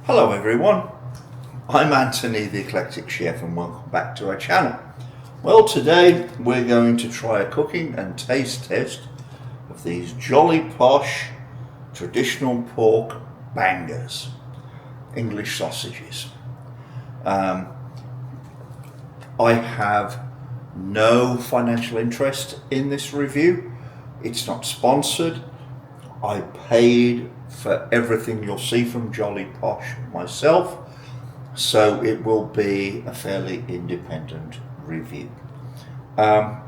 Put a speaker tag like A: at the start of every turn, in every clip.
A: Hello everyone, I'm Anthony the Eclectic Chef and welcome back to our channel. Well, today we're going to try a cooking and taste test of these Jolly Posh traditional pork bangers, English sausages. I have no financial interest in this review. It's not sponsored. I paid for everything you'll see from Jolly Posh myself, so it will be a fairly independent review. I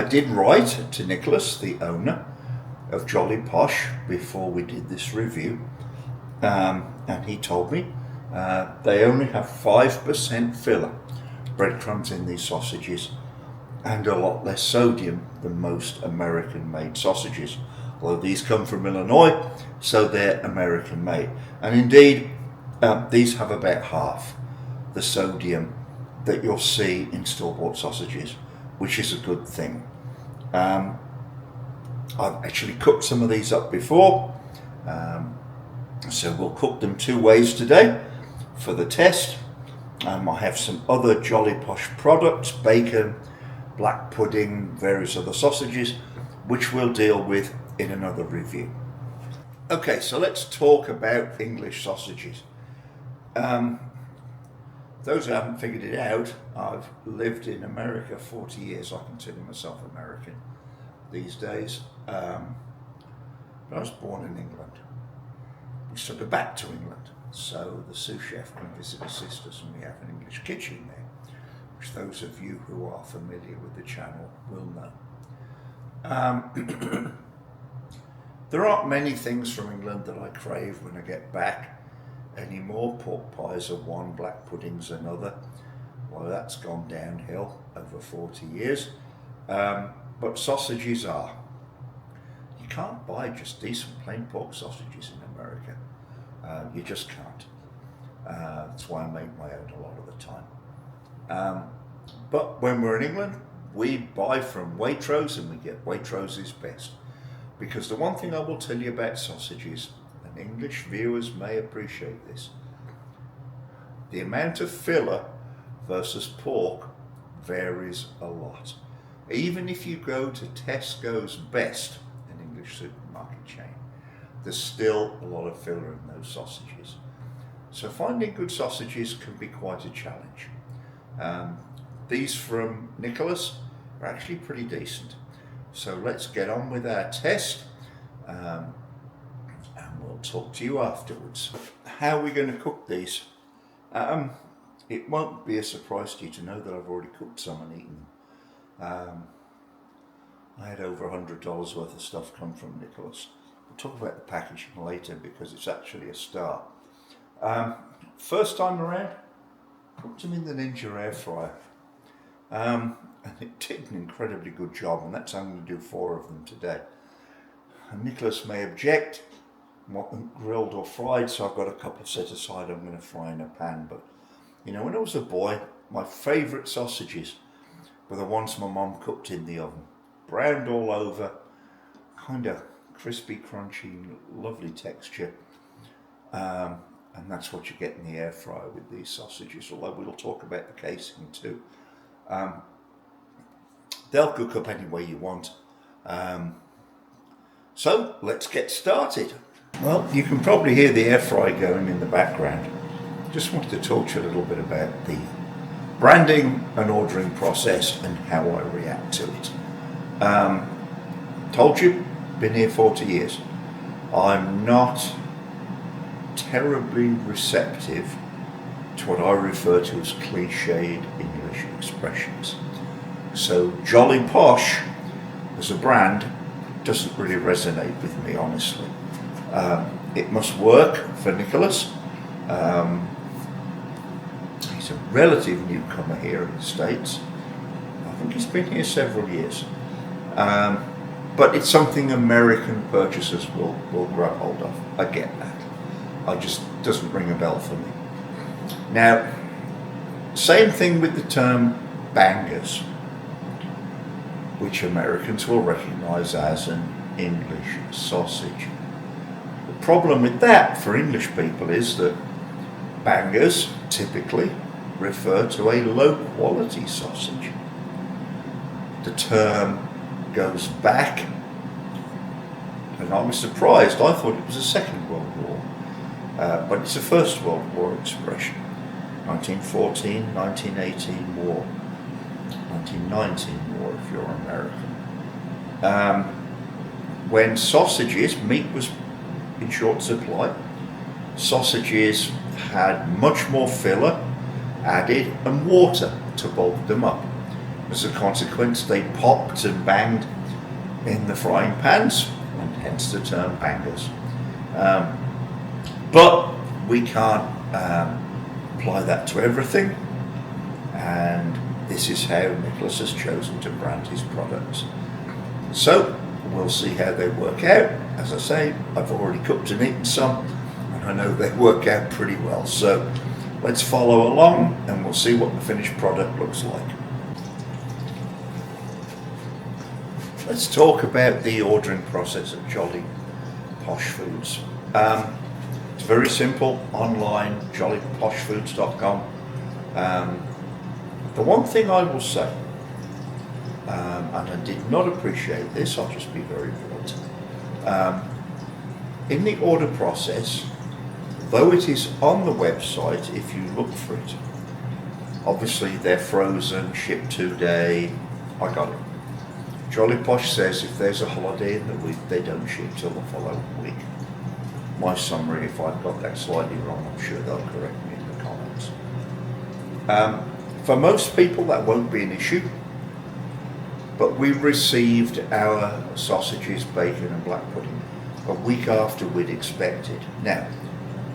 A: did write to Nicholas, the owner of Jolly Posh, before we did this review, and he told me they only have 5% filler breadcrumbs in these sausages and a lot less sodium than most American-made sausages. Although these come from Illinois, so they're American-made. And indeed, these have about half the sodium that you'll see in store-bought sausages, which is a good thing. I've actually cooked some of these up before, so we'll cook them two ways today for the test. I have some other Jolly Posh products, bacon, black pudding, various other sausages, which we'll deal with in another review. Okay, so let's talk about English sausages. Those who haven't figured it out, I've lived in America 40 years. I consider myself American these days. But I was born in England. We took it back to England, so the sous chef can visit his sisters, and we have an English kitchen there, which those of you who are familiar with the channel will know. There aren't many things from England that I crave when I get back anymore. Pork pies are one, black pudding's another. Well, that's gone downhill over 40 years. But sausages are. You can't buy just decent plain pork sausages in America. You just can't. That's why I make my own a lot of the time. But when we're in England, we buy from Waitrose, and we get Waitrose's best. Because the one thing I will tell you about sausages, and English viewers may appreciate this, the amount of filler versus pork varies a lot. Even if you go to Tesco's Best, an English supermarket chain, there's still a lot of filler in those sausages. So finding good sausages can be quite a challenge. These from Nicholas are actually pretty decent. So let's get on with our test, and we'll talk to you afterwards. How are we going to cook these? It won't be a surprise to you to know that I've already cooked some and eaten. I had over $100 worth of stuff come from Nicholas. We'll talk about the packaging later because it's actually a start. First time around, cooked them in the Ninja air fryer. And it did an incredibly good job, and that's how I'm going to do 4 of them today. And Nicholas may object, want them grilled or fried, so I've got a couple set aside I'm going to fry in a pan. But you know, when I was a boy, my favourite sausages were the ones my mum cooked in the oven. Browned all over, kind of crispy, crunchy, lovely texture. And that's what you get in the air fryer with these sausages, although we'll talk about the casing too. They'll cook up any way you want. So let's get started. Well, you can probably hear the air fry going in the background. Just wanted to talk to you a little bit about the branding and ordering process and how I react to it. Told you, been here 40 years. I'm not terribly receptive to what I refer to as cliched English expressions. So Jolly Posh as a brand doesn't really resonate with me, honestly. It must work for Nicholas. He's a relative newcomer here in the States. I think he's been here several years. But it's something American purchasers will grab hold of. I get that. It just doesn't ring a bell for me. Now, same thing with the term bangers, which Americans will recognize as an English sausage. problem with that for English people is that bangers typically refer to a low quality sausage. The term goes back, and I was surprised, I thought it was a Second World War, but it's a First World War expression. 1914, 1918 war, 1919 war if you're American. When sausages, meat was in short supply, sausages had much more filler added and water to bulk them up. As a consequence, they popped and banged in the frying pans, and hence the term bangers. But we can't apply that to everything, and this is how Nicholas has chosen to brand his products. So we'll see how they work out. As I say, I've already cooked and eaten some, and I know they work out pretty well. So let's follow along and we'll see what the finished product looks like. Let's talk about the ordering process at Jolly Posh Foods. It's very simple, online, jollyposhfoods.com. The one thing I will say, and I did not appreciate this, I'll just be very blunt. In the order process, though it is on the website, if you look for it, obviously they're frozen, shipped today, I got it. Jolly Posh says if there's a holiday in the week, they don't ship till the following week. My summary, if I've got that slightly wrong, I'm sure they'll correct me in the comments. For most people, that won't be an issue, but we received our sausages, bacon and black pudding a week after we'd expected. Now,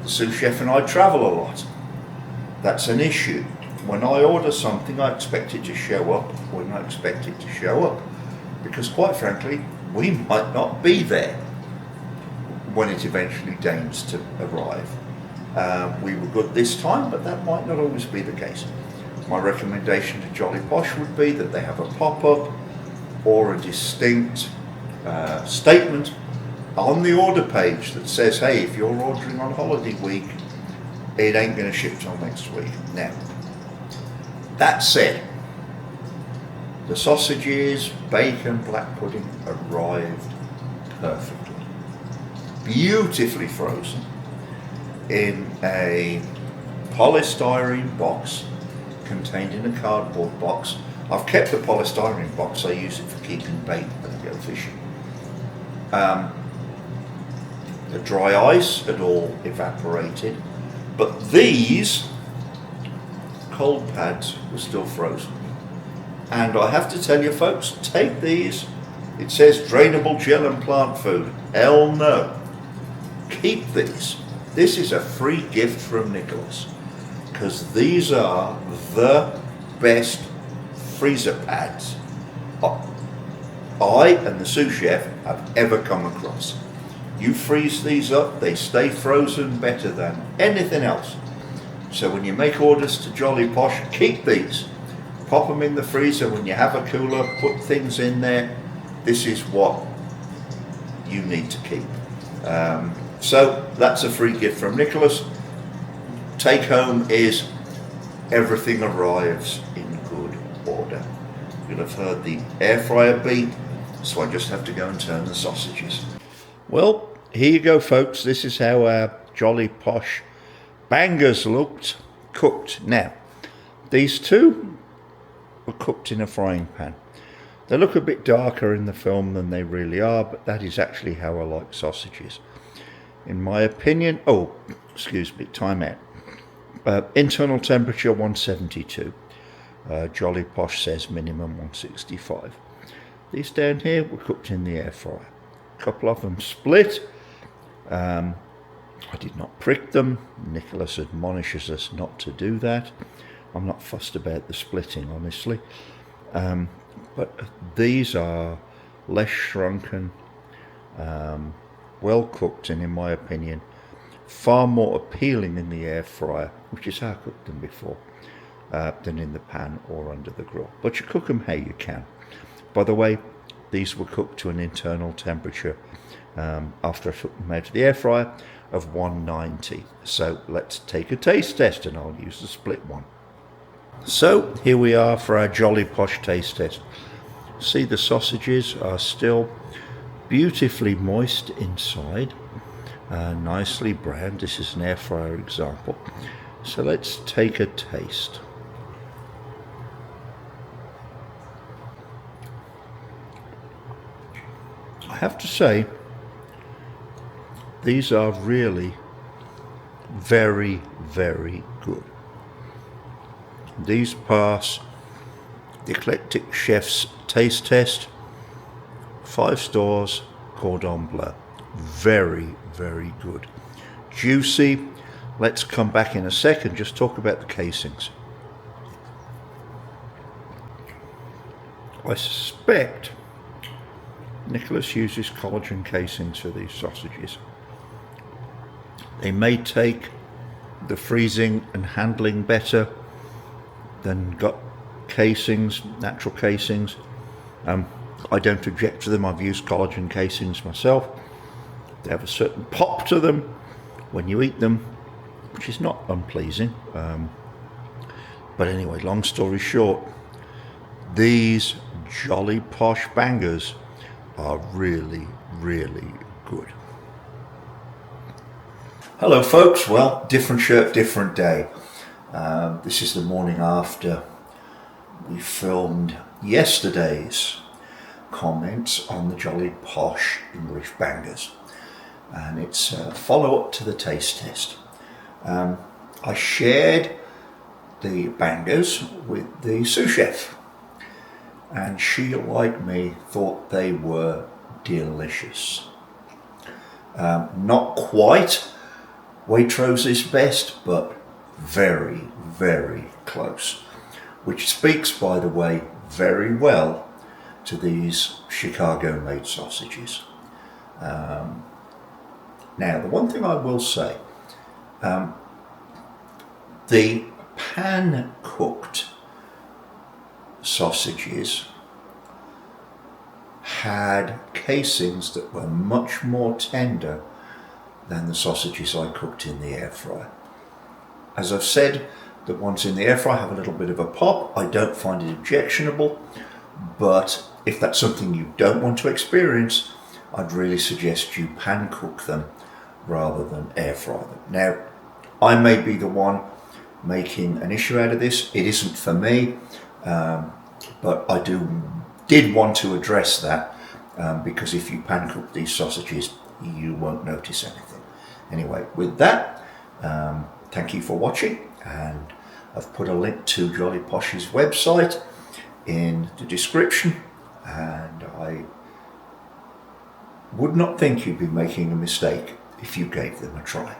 A: the sous chef and I travel a lot. That's an issue. When I order something, I expect it to show up when I expect it to show up, because quite frankly, we might not be there when it eventually deigns to arrive. We were good this time, but that might not always be the case. My recommendation to Jolly Posh would be that they have a pop-up or a distinct statement on the order page that says, hey, if you're ordering on holiday week, it ain't going to ship till next week. Now, that said, the sausages, bacon, black pudding arrived perfectly. Beautifully frozen in a polystyrene box contained in a cardboard box. I've kept the polystyrene box, I use it for keeping bait when I go fishing. The dry ice had all evaporated, but these cold pads were still frozen. And I have to tell you folks, take these, it says drainable gel and plant food. Hell no. Keep these. This is a free gift from Nicholas, because these are the best freezer pads I and the sous chef have ever come across. You freeze these up, they stay frozen better than anything else. So when you make orders to Jolly Posh, keep these. Pop them in the freezer when you have a cooler, put things in there. This is what you need to keep. So that's a free gift from Nicholas. Take home is everything arrives in good order. You'll have heard the air fryer beep, so I just have to go and turn the sausages. Well, here you go folks, this is how our Jolly Posh bangers looked cooked. Now, these two were cooked in a frying pan. They look a bit darker in the film than they really are, but that is actually how I like sausages. In my opinion, time out. Internal temperature 172. Jolly Posh says minimum 165. These down here were cooked in the air fryer. A couple of them split. I did not prick them. Nicholas admonishes us not to do that. I'm not fussed about the splitting, honestly. But these are less shrunken, well cooked, and in my opinion, far more appealing in the air fryer, which is how I cooked them before, than in the pan or under the grill. But you cook them how you can. By the way, these were cooked to an internal temperature after I took them out of the air fryer of 190. So let's take a taste test, and I'll use the split one. So here we are for our Jolly Posh taste test. See, the sausages are still beautifully moist inside, nicely browned. This is an air fryer example. So let's take a taste. I have to say, these are really very, very good. These pass the Eclectic Chef's taste test. 5 stars, cordon bleu. Very, very good. Juicy. Let's come back in a second, just talk about the casings. I suspect Nicholas uses collagen casings for these sausages. They may take the freezing and handling better than gut casings, natural casings. I don't object to them. I've used collagen casings myself. They have a certain pop to them when you eat them, which is not unpleasing. But anyway, long story short, these Jolly Posh bangers are really, really good. Hello folks, well, different shirt, different day. This is the morning after we filmed yesterday's comments on the Jolly Posh English bangers, and it's a follow-up to the taste test. I shared the bangers with the sous chef, and she, like me, thought they were delicious. Not quite Waitrose's best, but very, very close, which speaks, by the way, very well to these Chicago made sausages. Now, the one thing I will say, the pan cooked sausages had casings that were much more tender than the sausages I cooked in the air fryer. As I've said, the ones in the air fryer have a little bit of a pop. I don't find it objectionable, but if that's something you don't want to experience, I'd really suggest you pan cook them rather than air fry them. Now, I may be the one making an issue out of this. It isn't for me, but I did want to address that, because if you pan cook these sausages, you won't notice anything. Anyway, with that, thank you for watching, and I've put a link to Jolly Posh's website in the description, and I would not think you'd be making a mistake if you gave them a try.